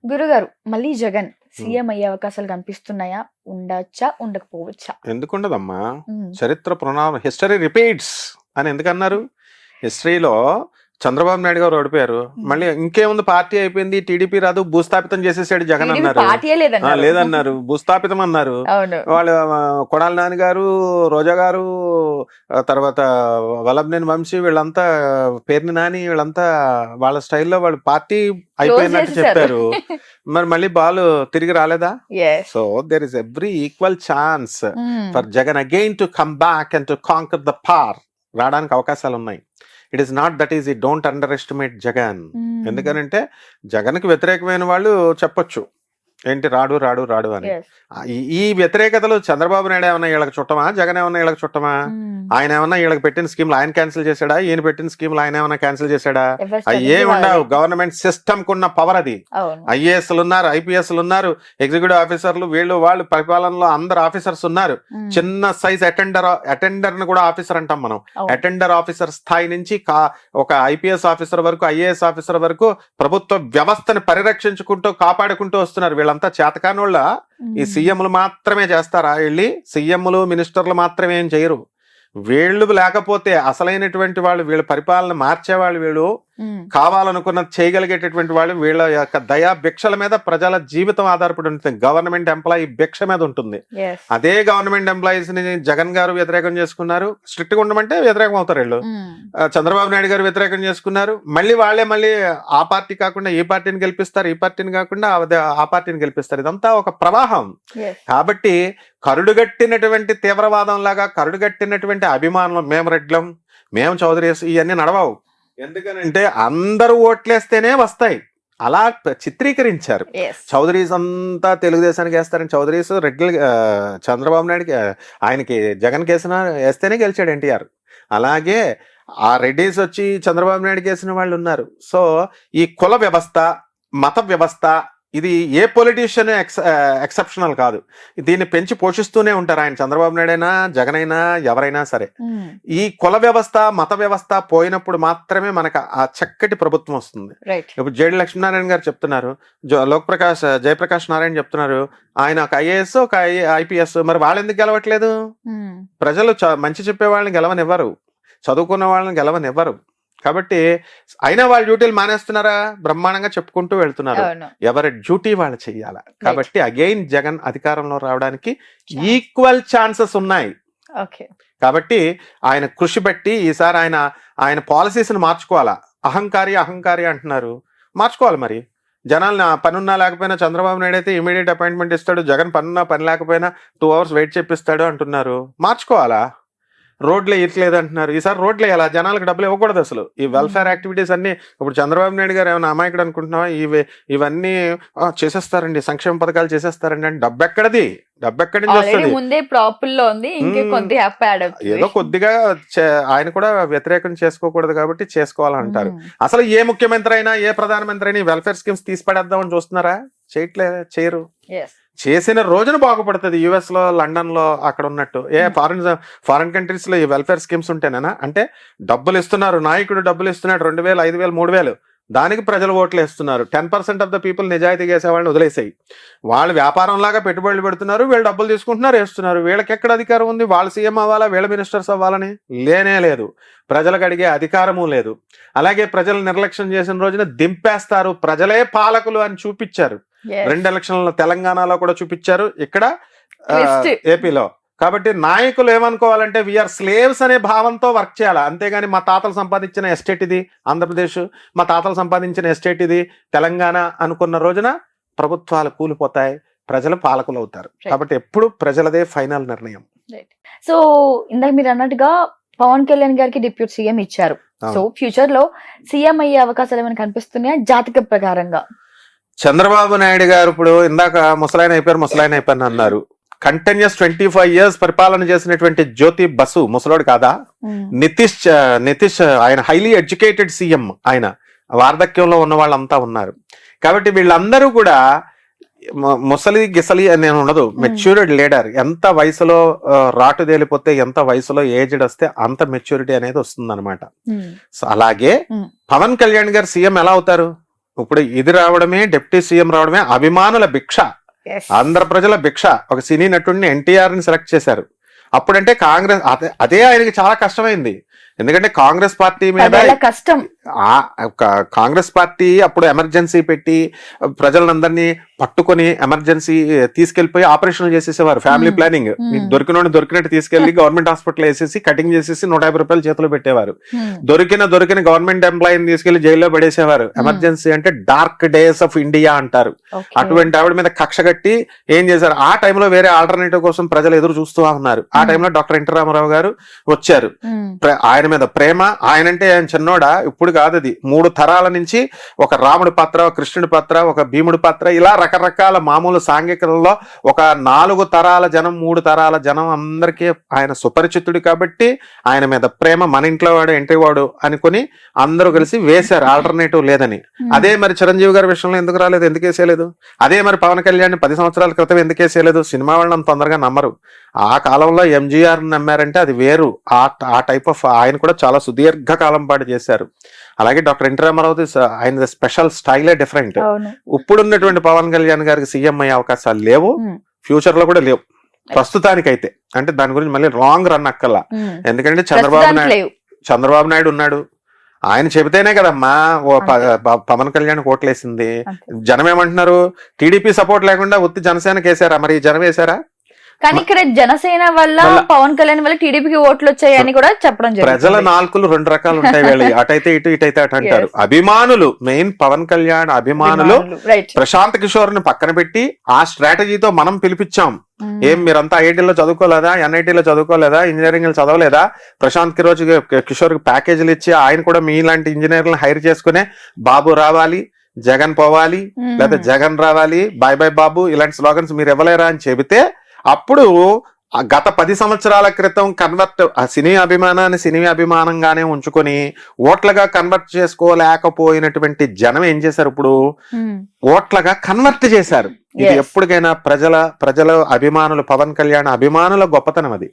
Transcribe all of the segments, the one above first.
గురుగారు మళ్ళీ జగన్ సీఎం అయ్యే అవకాశాలు కనిపిస్తున్నాయా? ఉండొచ్చా? ఉండకపోవచ్చా? ఎందుకుండదమ్మా? ఉమ్, చరిత్ర హిస్టరీ రిపీట్స్ అని ఎందుకన్నారు? హిస్టరీలో చంద్రబాబు నాయుడు గారు ఓడిపోయారు, మళ్ళీ ఇంకేముంది, పార్టీ అయిపోయింది, టీడీపీ రాదు, భూస్థాపితం చేసేసాడు జగన్ టీడీపీ అన్నారు. పార్టీయే లేదన్నారు. లేదన్నారు, భూస్థాపితం అన్నారు. అవును. వాళ్ళు కొడాలి నాని గారు, రోజా గారు, తర్వాత వల్లభనేని వంశీ, వీళ్ళంతా పేర్ని నాని, వీళ్ళంతా వాళ్ళ స్టైల్లో వాళ్ళు పార్టీ అయిపోయినట్టు చెప్పారు. మరి మళ్ళీ బాల్ తిరిగి రాలేదా? Yes. So there is every equal chance um, for Jagan again to come back and to conquer the power. రావడానికి అవకాశాలు ఉన్నాయి. It is not that is ఈ డోంట్ అండర్ ఎస్టిమేట్ జగన్. ఉమ్, ఎందుకనంటే జగన్కి వ్యతిరేకమైన వాళ్ళు చెప్పొచ్చు ఏంటి రాడు రాడు రాడు అని. yes. ఈ వ్యతిరేకతలు చంద్రబాబు నాయుడు ఏమన్నా వీళ్ళకి చుట్టమా? జగన్ ఏమన్నా వీళ్ళకి చుట్టమా? ఉమ్, ఆయన ఏమన్నా వీళ్ళకి పెట్టిన స్కీమ్లు ఆయన క్యాన్సిల్ చేశాడా? ఈయన పెట్టిన స్కీమ్లు ఆయన ఏమన్నా క్యాన్సిల్ చేశాడా? ఎవరి అవి strategy ఏముండవు. వాళ్ళది. గవర్నమెంట్ సిస్టమ్ కున్న పవర్ అది. అవును. ఐఏఎస్లు ఉన్నారు, ఐపీఎస్లు ఉన్నారు, ఎగ్జిక్యూటివ్ ఆఫీసర్లు, వీళ్ళు వాళ్ళు పరిపాలనలో అందరు ఆఫీసర్స్ ఉన్నారు. ఉమ్, చిన్న సైజ్ అటెండర్ ని కూడా ఆఫీసర్ అంటాం మనం. అవును. అటెండర్ ఆఫీసర్ స్థాయి నుంచి ఒక ఐపీఎస్ ఆఫీసర్ వరకు, ఐఏఎస్ ఆఫీసర్ వరకు ప్రభుత్వ వ్యవస్థని పరిరక్షించుకుంటూ కాపాడుకుంటూ వస్తున్నారు. వీళ్ళంతా చేతకానోళ్ళ. ఈ ఉమ్, సీఎంలు మాత్రమే చేస్తారా? వెళ్ళి సీఎంలు మినిస్టర్లు మాత్రమే ఏం చేయరు. వీళ్ళు లేకపోతే అసలైనటువంటి వాళ్ళు, వీళ్ళ పరిపాలన మార్చేవాళ్ళు, వీళ్ళు ఉమ్, కావాలనుకున్నది చేయగలిగేటటువంటి వాళ్ళు, వీళ్ళ యొక్క దయా భిక్షల మీద ప్రజల జీవితం ఆధారపడి ఉంటుంది. గవర్నమెంట్ ఎంప్లాయీ భిక్ష మీద ఉంటుంది. yes. అదే గవర్నమెంట్ ఎంప్లాయీస్ ని జగన్ గారు వ్యతిరేకం చేసుకున్నారు. స్ట్రిక్ట్ గా ఉండమంటే వ్యతిరేకం అవుతారు వీళ్ళు. ఉమ్, చంద్రబాబు నాయుడు గారు వ్యతిరేకం చేసుకున్నారు. మళ్ళీ ఆ పార్టీ కాకుండా ఈ పార్టీని గెలిపిస్తారు, ఈ పార్టీని కాకుండా ఆ పార్టీని గెలిపిస్తారు. ఇదంతా ఒక ప్రవాహం. yes. కాబట్టి కరుడుగట్టినటువంటి తీవ్రవాదం లాగా, కరుడుగట్టినటువంటి అభిమానులు, మేము రెడ్లం, మేము చౌదరీస్, ఇవన్నీ నడవవు. ఎందుకనంటే అందరూ ఓట్లేస్తేనే వస్తాయి. అలా చిత్రీకరించారు. Yes. చౌదరీస్ అంతా తెలుగుదేశానికి వేస్తారని, చౌదరీస్ రెడ్లు చంద్రబాబు నాయుడుకి, ఆయనకి జగన్ వేస్తేనే గెలిచాడు ఎన్టీఆర్. అలాగే ఆ రెడ్డిస్ వచ్చి చంద్రబాబు నాయుడుకి వేసిన వాళ్ళు ఉన్నారు. సో ఈ కుల వ్యవస్థ, మత వ్యవస్థ, ఇది ఏ పొలిటీషియన్ ఎక్సెప్షనల్ కాదు. దీన్ని పెంచి పోషిస్తూనే ఉంటారు ఆయన. చంద్రబాబు నాయుడు అయినా, జగన్ అయినా, ఎవరైనా సరే. ఉమ్, ఈ కుల వ్యవస్థ, మత వ్యవస్థ పోయినప్పుడు మాత్రమే మనకు ఆ చక్కటి ప్రభుత్వం వస్తుంది. right. ఇప్పుడు జేడి లక్ష్మీనారాయణ గారు చెప్తున్నారు, జయప్రకాష్ నారాయణ చెప్తున్నారు, ఆయన ఒక ఐఏఎస్, ఒక ఐపీఎస్. మరి వాళ్ళు ఎందుకు గెలవట్లేదు? ఉమ్, ప్రజలు మంచి చెప్పే వాళ్ళని గెలవనివ్వరు, చదువుకున్న వాళ్ళని గెలవనివ్వరు. కాబట్టి అయినా వాళ్ళ డ్యూటీలు మానేస్తున్నారా? బ్రహ్మాండంగా చెప్పుకుంటూ వెళ్తున్నారు. అవును. ఎవరి డ్యూటీ వాళ్ళు చెయ్యాల. కాబట్టి అగైన్ జగన్ అధికారంలో రావడానికి ఈక్వల్ ఛాన్సెస్ ఉన్నాయి. ఓకే. కాబట్టి ఆయన కృషి బట్టి ఈసారి ఆయన పాలసీస్ ని మార్చుకోవాలా. అహంకారి అంటున్నారు, మార్చుకోవాలి. మరి జనాలు పనున్నా లేకపోయినా చంద్రబాబు నాయుడు అయితే ఇమీడియట్ అపాయింట్మెంట్ ఇస్తాడు, జగన్ పనున్నా పని లేకపోయినా 2 hours వెయిట్ చేపిస్తాడు అంటున్నారు. మార్చుకోవాలా? రోడ్లు వేయట్లేదు అంటున్నారు. ఈసారి రోడ్లు వేయాలా? జనాలకు డబ్బులు ఇవ్వకూడదు అసలు. ఈ వెల్ఫేర్ యాక్టివిటీస్ అన్ని ఇప్పుడు చంద్రబాబు నాయుడు గారు ఏమైనా అమాయకుడు అనుకుంటున్నావా? ఇవన్నీ చేసేస్తారండి, సంక్షేమ పథకాలు చేసేస్తారండి అంటే డబ్బు ఎక్కడిది? డబ్బు ఎక్కడి నుంచి ఆల్రెడీ వస్తుంది? ముందే ప్రాపుల్ లో ఉంది, ఇంకే కొద్ది యాప్ యాడ్ అవుతుంది. ఏదో కొద్దిగా ఆయన కూడా వ్యతిరేకం చేసుకోకూడదు కాబట్టి చేసుకోవాలంటారు. ఉమ్, అసలు ఏ ముఖ్యమంత్రి అయినా, ఏ ప్రధానమంత్రి అయినా వెల్ఫేర్ స్కీమ్స్ తీసి పడేద్దామని చూస్తున్నారా? చేయరు. yes. చేసిన రోజున బాగుపడుతుంది. యుఎస్ లో, లండన్ లో అక్కడ ఉన్నట్టు. ఫారిన్ కంట్రీస్ లో ఈ వెల్ఫేర్ స్కీమ్స్ ఉంటేనేనా? అంటే డబ్బులు ఇస్తున్నారు, నాయకుడు డబ్బులు ఇస్తున్నాడు, 2000, 5000, 3000, దానికి ప్రజలు ఓట్లు వేస్తున్నారు. 10% ఆఫ్ ద పీపుల్ నిజాయితీగా వేసే వాళ్ళని వదిలేసాయి. వాళ్ళు వ్యాపారం లాగా పెట్టుబడులు పెడుతున్నారు, వీళ్ళు డబ్బులు తీసుకుంటున్నారు, వేస్తున్నారు. వీళ్ళకి ఎక్కడ అధికారం ఉంది? వాళ్ళు సీఎం అవ్వాలా, వీళ్ళ మినిస్టర్స్ అవ్వాలని లేనే లేదు. ప్రజలకు అడిగే అధికారము లేదు. అలాగే ప్రజలు నిర్లక్ష్యం చేసిన రోజున దింపేస్తారు. ప్రజలే పాలకులు అని చూపించారు. Yes. 2 ఎలక్షన్లలో తెలంగాణలో కూడా చూపించారు, ఇక్కడ Twist. ఏపీలో. కాబట్టి నాయకులు ఏమనుకోవాలంటే వీఆర్ స్లేవ్స్ అనే భావంతో వర్క్ చేయాలి. అంతేగాని మా తాతలు సంపాదించిన ఎస్టేట్ ఇది ఆంధ్రప్రదేశ్, మా తాతలు సంపాదించిన ఎస్టేట్ ఇది తెలంగాణ అనుకున్న రోజున ప్రభుత్వాలు కూలిపోతాయి, ప్రజలు పాలకులు అవుతారు. కాబట్టి ఎప్పుడు ప్రజలదే ఫైనల్ నిర్ణయం. సో ఇందాక మీరు అన్నట్టుగా పవన్ కళ్యాణ్ గారికి డిప్యూటీ సీఎం ఇచ్చారు. సో ఫ్యూచర్ లో సీఎం అయ్యే అవకాశాలు ఏమైనా కనిపిస్తున్నాయా జాతక ప్రకారంగా? చంద్రబాబు నాయుడు గారు ఇప్పుడు ఇందాక ముసలాయన అయిపోయారు అన్నారు. కంటిన్యూస్ 25 years పరిపాలన చేసినటువంటి జ్యోతి బసు ముసలోడు కాదా? నితీష్ ఆయన హైలీ ఎడ్యుకేటెడ్ సీఎం. ఆయన వార్ధక్యంలో ఉన్న వాళ్ళంతా ఉన్నారు. కాబట్టి వీళ్ళందరూ కూడా ముసలి గిసలి అని ఉండదు, మెచ్యూర్డ్ లీడర్. ఎంత వయసులో రాటు తేలిపోతే, ఎంత వయసులో ఏజ్డ్ వస్తే అంత మెచ్యూరిటీ అనేది వస్తుంది అనమాట. సో అలాగే పవన్ కళ్యాణ్ గారు సీఎం ఎలా అవుతారు? ఇప్పుడు ఇది రావడమే, డిప్యూటీ సీఎం రావడమే అభిమానుల భిక్ష, ఆంధ్ర ప్రజల భిక్ష. ఒక సినీ నటుడిని ఎన్టీఆర్ ని సెలెక్ట్ చేశారు. అప్పుడంటే కాంగ్రెస్ అదే ఆయనకి చాలా కష్టమైంది. ఎందుకంటే కాంగ్రెస్ పార్టీ మీద కష్టం, కాంగ్రెస్ పార్టీ అప్పుడు ఎమర్జెన్సీ పెట్టి ప్రజలందరినీ పట్టుకొని ఎమర్జెన్సీ తీసుకెళ్లిపోయి ఆపరేషన్లు చేసేసేవారు. ఫ్యామిలీ ప్లానింగ్, దొరికినట్టు తీసుకెళ్లి గవర్నమెంట్ హాస్పిటల్ వేసేసి కటింగ్ చేసేసి 150 రూపాయలు చేతిలో పెట్టేవారు. దొరికిన గవర్నమెంట్ ఎంప్లాయీని తీసుకెళ్లి జైల్లో పడేసేవారు. ఎమర్జెన్సీ అంటే డార్క్ డేస్ ఆఫ్ ఇండియా అంటారు. అటువంటి ఆవిడ మీద కక్ష కట్టి ఏం చేశారు, ఆ టైంలో వేరే ఆల్టర్నేటివ్ కోసం ప్రజలు ఎదురు చూస్తూ ఉన్నారు. ఆ టైంలో డాక్టర్ ఎన్టీ రామారావు గారు వచ్చారు. ఆయన మీద ప్రేమ, ఆయనంటే ఆయన చిన్నోడా, ఇప్పుడు కాదు అది 3 తరాల నుంచి ఒక రాముడి పాత్ర, ఒక కృష్ణుడి పాత్ర, ఒక భీముడి పాత్ర, ఇలా రకరకాల మామూలు సాంఘికలలో ఒక 4 తరాల జనం, 3 తరాల జనం అందరికీ ఆయన సుపరిచితుడు కాబట్టి ఆయన మీద ప్రేమ. మన ఇంట్లో వాడు ఎంట్రీ వాడు అనుకుని అందరూ కలిసి వేశారు, ఆల్టర్నేటివ్ లేదని. అదే మరి చిరంజీవి గారి విషయంలో ఎందుకు రాలేదు, ఎందుకు వేసేయలేదు? అదే మరి పవన్ కళ్యాణ్ 10 సంవత్సరాల క్రితం ఎందుకు వేసేయలేదు? సినిమా వాళ్ళని తొందరగా నమ్మరు. ఆ కాలంలో ఎంజీఆర్ నమ్మారంటే అది వేరు. ఆ టైప్ ఆఫ్ ఆయన కూడా చాలా సుదీర్ఘ కాలం పాటు చేశారు. అలాగే డాక్టర్ ఎన్టీ రామారావు ఆయన స్పెషల్ స్టైలే డిఫరెంట్. ఇప్పుడున్నటువంటి పవన్ కళ్యాణ్ గారికి సీఎం అయ్యే అవకాశాలు లేవు, ఫ్యూచర్ లో కూడా లేవు ప్రస్తుతానికైతే. అంటే దాని గురించి మళ్ళీ రాంగ్ రన్ అక్కల్లా. ఎందుకంటే చంద్రబాబు నాయుడు ఉన్నాడు, ఆయన చెబితేనే కదమ్మా పవన్ కళ్యాణ్ ఓట్లేసింది. జనం ఏమంటున్నారు, టీడీపీ సపోర్ట్ లేకుండా ఉత్తి జనసేనకి వేసారా? మరి జనం వేసారా? కానీ ఇక్కడ జనసేన వల్ల పవన్ కళ్యాణ్ వల్ల టీడీపీకి ఓట్లు వచ్చాయని కూడా చెప్పడం జరిగింది. ప్రజల నాలుకలు 2 రకాలు ఉంటాయి, వీళ్ళు అటైతే ఇటు, ఇటైతే అటు అంటారు. అభిమానులు, మెయిన్ పవన్ కళ్యాణ్ అభిమానులు ప్రశాంత్ కిషోర్ ని పక్కన పెట్టి ఆ స్ట్రాటజీతో మనం పిలిపించాం. ఏం మీరంతా ఐఐటీలో చదువుకోలేదా, ఎన్ఐటీలో చదువుకోలేదా, ఇంజనీరింగ్ చదవలేదా? ప్రశాంత్ కిషోర్ కి ప్యాకేజీలు ఇచ్చి ఆయన కూడా మీలాంటి ఇంజనీర్లను హైర్ చేసుకునే బాబు రావాలి, జగన్ పోవాలి, లేదా జగన్ రావాలి, బాయ్ బాయ్ బాబు, ఇలాంటి స్లోగన్స్ మీరు ఇవ్వలేరా అని చెబితే అప్పుడు గత 10 సంవత్సరాల క్రితం కన్వర్ట్ సినీ అభిమానాన్ని సినీ అభిమానంగానే ఉంచుకొని ఓట్లుగా కన్వర్ట్ చేసుకోలేకపోయినటువంటి జనం ఏం చేశారు, ఇప్పుడు ఓట్లుగా కన్వర్ట్ చేశారు. ఇది ఎప్పటికైనా ప్రజల అభిమానులు, పవన్ కళ్యాణ్ అభిమానుల గొప్పతనం అది.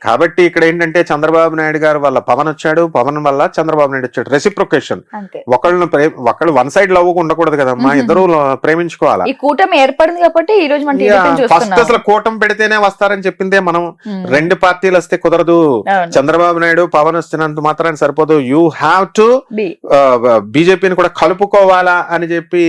కాబట్టి ఇక్కడ ఏంటంటే చంద్రబాబు నాయుడు గారు వల్ల పవన్ వచ్చాడు, పవన్ వల్ల చంద్రబాబు నాయుడు వచ్చాడు. రెసిప్రొకేషన్. ఒకళ్ళు వన్ సైడ్ లవ్ ఉండకూడదు కదమ్మా, ఇద్దరు ప్రేమించుకోవాలా. ఈ కూటమి ఏర్పడింది కాబట్టి ఈ రోజు ఫస్ట్ అసలు కూటమి పెడితేనే వస్తారని చెప్పిందే మనం. 2 పార్టీలు వస్తే కుదరదు. చంద్రబాబు నాయుడు పవన్ వస్తున్నంత మాత్రాన్ని సరిపోదు, యూ హ్యావ్ టు బీజేపీని కూడా కలుపుకోవాలా అని చెప్పి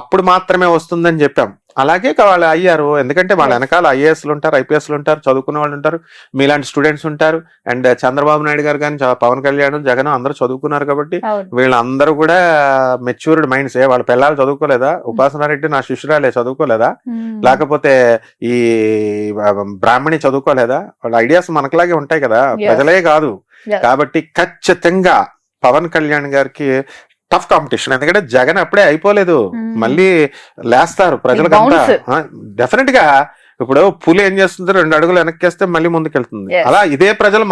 అప్పుడు మాత్రమే వస్తుందని చెప్పాం. అలాగే వాళ్ళు అయ్యారు. ఎందుకంటే వాళ్ళ వెనకాల ఐఏఎస్లు ఉంటారు, ఐపీఎస్లు ఉంటారు, చదువుకునే వాళ్ళు ఉంటారు, మీలాంటి స్టూడెంట్స్ ఉంటారు. అండ్ చంద్రబాబు నాయుడు గారు కానీ పవన్ కళ్యాణ్, జగన్ అందరూ చదువుకున్నారు కాబట్టి వీళ్ళందరూ కూడా మెచ్యూర్డ్ మైండ్స్. వాళ్ళ పిల్లలు చదువుకోలేదా? ఉపాసనారెడ్డి నా శిష్యురాలే చదువుకోలేదా? లేకపోతే ఈ బ్రాహ్మణి చదువుకోలేదా? వాళ్ళ ఐడియాస్ మనకులాగే ఉంటాయి కదా, ప్రజలే కాదు. కాబట్టి ఖచ్చితంగా పవన్ కళ్యాణ్ గారికి టఫ్ కాంపిటీషన్. ఎందుకంటే జగన్ అప్పుడే అయిపోలేదు, మళ్ళీ లేస్తారు ప్రజలకంతా డెఫినెట్ గా. ఇప్పుడు పులి ఏం చేస్తుంది, 2 అడుగులు వెనక్కేస్తే మళ్ళీ ముందుకెళ్తుంది. అలా ఇదే ప్రజలు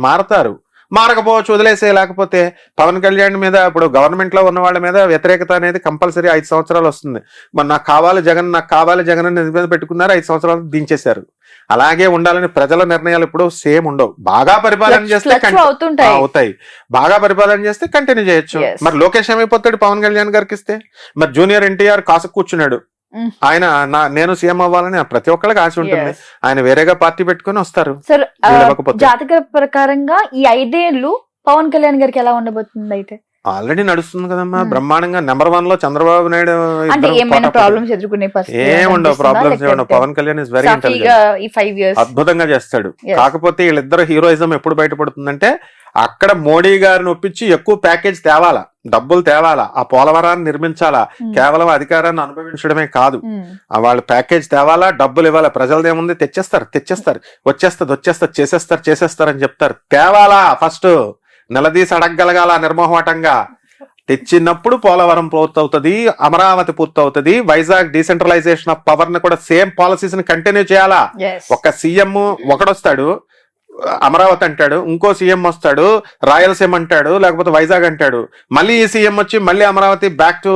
మారుతారు. మారకపోవచ్చు, వదిలేసే. లేకపోతే పవన్ కళ్యాణ్ మీద ఇప్పుడు గవర్నమెంట్ లో ఉన్న వాళ్ళ మీద వ్యతిరేకత అనేది కంపల్సరీ 5 సంవత్సరాలు వస్తుంది. మరి నాకు కావాలి జగన్ అని మీద పెట్టుకున్నారు, 5 సంవత్సరాలు దించేశారు. అలాగే ఉండాలని ప్రజల నిర్ణయాలు ఇప్పుడు సేమ్ ఉండవు. బాగా పరిపాలన చేస్తే అవుతాయి, బాగా పరిపాలన చేస్తే కంటిన్యూ చేయొచ్చు. మరి లోకేష్ ఏమైపోతాడు పవన్ కళ్యాణ్ గారికి ఇస్తే? మరి జూనియర్ ఎన్టీఆర్ కాసు కూర్చున్నాడు, ఆయన నేను సీఎం అవ్వాలని ప్రతి ఒక్కళ్ళకి ఆశ ఉంటుంది. ఆయన వేరేగా పార్టీ పెట్టుకుని వస్తారు. జాతక ప్రకారంగా ఈ 5 ఏళ్ళు పవన్ కళ్యాణ్ గారికి ఎలా ఉండబోతుంది? అయితే ఆల్రెడీ నడుస్తుంది కదమ్మా బ్రహ్మాండంగా. నెంబర్ 1 లో చంద్రబాబు నాయుడు. ఏముండవు problems. Pawan Kalyan is very intelligent, అద్భుతంగా చేస్తాడు. కాకపోతే వీళ్ళిద్దరు హీరోయిజం ఎప్పుడు బయటపడుతుందంటే అక్కడ మోడీ గారిని ఒప్పించి ఎక్కువ ప్యాకేజ్ తేవాలా, డబ్బులు తేవాలా, ఆ పోలవరాన్ని నిర్మించాలా. కేవలం అధికారాన్ని అనుభవించడమే కాదు, వాళ్ళు ప్యాకేజ్ తేవాలా, డబ్బులు ఇవ్వాలా. ప్రజలదేముంది, తెచ్చేస్తారు, చేసేస్తారు అని చెప్తారు. తేవాలా, ఫస్ట్ నిలదీసి అడగగలగాల నిర్మోహమాటంగా. తెచ్చినప్పుడు పోలవరం పూర్తవుతుంది, అమరావతి పూర్తవుతుంది, వైజాగ్ డీసెంట్రలైజేషన్ ఆఫ్ పవర్ ని కూడా సేమ్ పాలసీస్ ని కంటిన్యూ చేయాలా. ఒక సీఎం ఒకడొస్తాడు అమరావతి అంటాడు, ఇంకో సీఎం వస్తాడు రాయలసీమ అంటాడు, లేకపోతే వైజాగ్ అంటాడు, మళ్ళీ ఈ సీఎం వచ్చి మళ్ళీ అమరావతి బ్యాక్ టు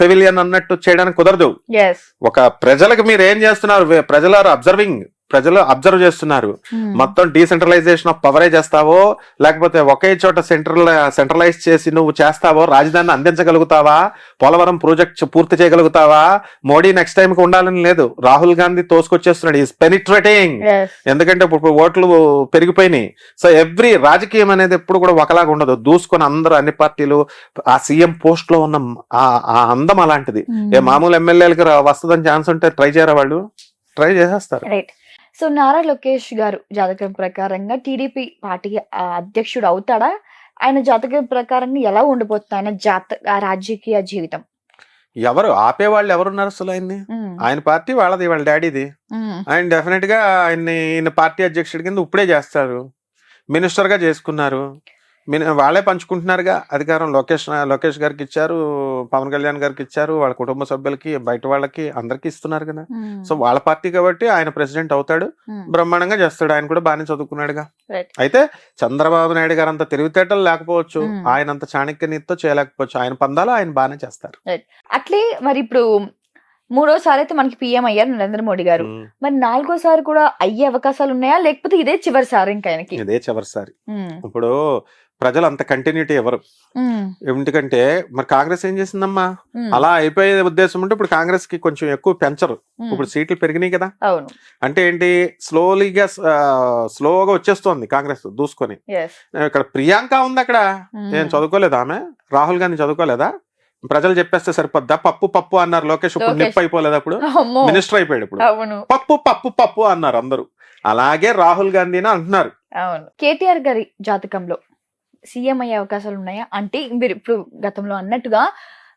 పెవిలియన్ అన్నట్టు చేయడానికి కుదరదు. ఒక ప్రజలకు మీరు ఏం చేస్తున్నారు, ప్రజలు ఆర్ అబ్జర్వింగ్. ప్రజలు అబ్జర్వ్ చేస్తున్నారు. Hmm. మొత్తం డీసెంట్రలైజేషన్ ఆఫ్ పవరే చేస్తావో, లేకపోతే ఒకే చోట సెంట్రలైజ్ చేసి నువ్వు చేస్తావో, రాజధానిని అందించగలుగుతావా, పోలవరం ప్రాజెక్ట్ పూర్తి చేయగలుగుతావా? మోడీ నెక్స్ట్ టైం కి ఉండాలని లేదు, రాహుల్ గాంధీ తోసుకొచ్చేస్తున్నాడు, ఈస్ పెనిట్రేటింగ్. Yes. ఎందుకంటే ఇప్పుడు ఓట్లు పెరిగిపోయినాయి. సో ఎవ్రీ రాజకీయం అనేది ఎప్పుడు కూడా ఒకలాగా ఉండదు. దూసుకొని అందరూ అన్ని పార్టీలు ఆ సీఎం పోస్ట్ లో ఉన్న ఆ అందం అలాంటిది. Hmm. ఏ మామూలు ఎమ్మెల్యేలకి వస్తుందని ఛాన్స్ ఉంటే ట్రై చేయరా? వాళ్ళు ట్రై చేసేస్తారు. రైట్. సో నారా లోకేష్ గారు జాతకం ప్రకారంగా టీడీపీ పార్టీ అధ్యక్షుడు అవుతాడా? ఆయన జాతకం ప్రకారంగా ఎలా ఉండిపోతుంది ఆయన రాజకీయ జీవితం? ఎవరు ఆపేవాళ్ళు ఎవరున్నారు అసలు ఆయన్ని? ఉమ్, ఆయన పార్టీ వాళ్ళది, వాళ్ళ డాడీది. ఉమ్, ఆయన డెఫినెట్ గా ఈయన పార్టీ అధ్యక్షుడి కింద ఇప్పుడే చేస్తారు. మినిస్టర్ గా చేసుకున్నారు, వాళ్ళే పంచుకుంటున్నారుగా అధికారం. లోకేష్ గారికి ఇచ్చారు, పవన్ కళ్యాణ్ గారికి ఇచ్చారు, వాళ్ళ కుటుంబ సభ్యులకి, బయట వాళ్ళకి అందరికి ఇస్తున్నారు కదా. ఉమ్, సో వాళ్ళ పార్టీ కాబట్టి ఆయన ప్రెసిడెంట్ అవుతాడు, ఉమ్, బ్రహ్మాండంగా చేస్తాడు. ఆయన కూడా బాగానే చదువుకున్నాడుగా. రైట్. అయితే చంద్రబాబు నాయుడు గారు అంత తెలివితేటలు లేకపోవచ్చు, Hmm. ఆయన అంత చాణక్యనీతితో చేయలేకపోవచ్చు. ఆయన పందాలు ఆయన బాగానే చేస్తారు. అట్లే మరి ఇప్పుడు మూడోసారి అయితే మనకి పిఎం అయ్యారు నరేంద్ర మోడీ గారు. ఉమ్. మరి నాలుగోసారి కూడా అయ్యే అవకాశాలు ఉన్నాయా, లేకపోతే ఇదే చివరిసారి ఇంకా ఆయనకి? ఇదే చివరిసారి. ఉమ్, ఇప్పుడు ప్రజలు అంత కంటిన్యూటీ ఎవరు, ఉమ్, ఎందుకంటే మరి కాంగ్రెస్ ఏం చేసిందమ్మా, ఉమ్, అలా అయిపోయే ఉద్దేశం ఉంటే ఇప్పుడు కాంగ్రెస్ కి కొంచెం ఎక్కువ పెంచరు. ఉమ్, ఇప్పుడు సీట్లు పెరిగినాయి కదా. అవును. అంటే ఏంటి, స్లోగా వచ్చేస్తోంది కాంగ్రెస్ దూసుకొని. Yes. ఇక్కడ ప్రియాంక ఉంది అక్కడ, ఉమ్, ఏం చదువుకోలేదా ఆమె? రాహుల్ గాంధీ చదువుకోలేదా? ప్రజలు చెప్పేస్తే సరిపోద్దా? పప్పు అన్నారు లోకేష్, ఇప్పుడు లోకేష్. నిప్పు అయిపోలేదు, అప్పుడు అమ్మో, మినిస్టర్ అయిపోయాడు. ఇప్పుడు అవును, పప్పు అన్నారు అందరూ. అలాగే రాహుల్ గాంధీని అంటున్నారు. అవును. కేటీఆర్ గారి జాతకంలో సీఎం అయ్యే అవకాశాలు ఉన్నాయా? అంటే మీరు ఇప్పుడు గతంలో అన్నట్టుగా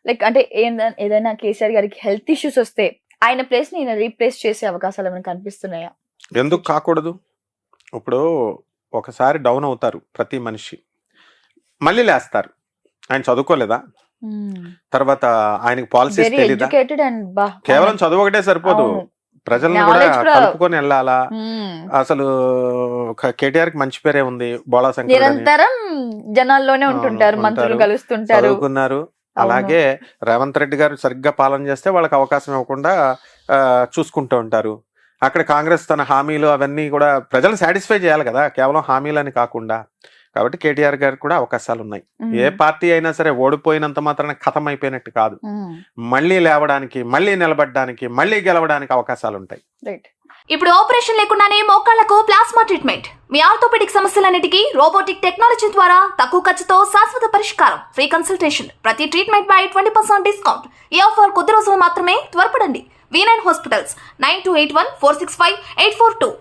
లైక్ అంటే ఏదైనా కేసీఆర్ గారికి హెల్త్ ఇష్యూస్ వస్తే ఆయన ప్లేస్ ని ఈయన రీప్లేస్ చేసే అవకాశాలు ఏమైనా కనిపిస్తున్నాయా? ఎందుకు కాకూడదు? ఇప్పుడు ఒకసారి డౌన్ అవుతారు ప్రతి మనిషి, మళ్ళీ లేస్తారు. ఆయన చదువుకోలేదా? తర్వాత ఆయనకి పాలసీస్ వెరీ తెలీదా? ఎడ్యుకేటెడ్ అండ్ బా కేవలం చదువు ఒకటే సరిపోదు, అవును. ప్రజల్ని కూడా Knowledge కూడా- కలుపుకొని వెళ్ళాలా. మ్మ్. అసలు కేటీఆర్ కి మంచి పేరే ఉంది, బోళా శంకర్ అని. నిరంతరం జనాల్లోనే ఉంటుంటారు, అవును, మంత్రులు ఉంటారు. కలుస్తుంటారు. చదువుకున్నారు. అలాగే రేవంత్ రెడ్డి గారు సరిగ్గా పాలన చేస్తే వాళ్ళకి అవకాశం ఇవ్వకుండా చూసుకుంటూ ఉంటారు. అక్కడ కాంగ్రెస్ తన హామీలు అవన్నీ కూడా ప్రజలు సాటిస్ఫై చేయాలి కదా, కేవలం హామీలని కాకుండా. కాబట్టి కేటీఆర్ గారికి కూడా అవకాశాలు ఉన్నాయి. మ్మ్. ఏ పార్టీ అయినా సరే ఓడిపోయినంత మాత్రాన ఖతం అయిపోయినట్టు కాదు. మ్మ్. మళ్ళీ లేవడానికి, మళ్ళీ నిలబడడానికి, మళ్ళీ గెలవడానికి అవకాశాలు ఉంటాయి. రైట్. ఇప్పుడు ఆపరేషన్ లేకుండానే మోకాళ్లకు ప్లాస్మా ట్రీట్మెంట్, మీ ఆర్థోపెడిక్ సమస్యలన్నిటికీ రోబోటిక్ టెక్నాలజీ ద్వారా తక్కువ ఖర్చుతో శాశ్వత పరిష్కారం, ఫ్రీ కన్సల్టేషన్, ప్రతి ట్రీట్మెంట్ పై 20% డిస్కౌంట్. ఈ ఆఫర్ కొద్ది రోజులు మాత్రమే, త్వరపడండి. V9 hospitals 9281465842.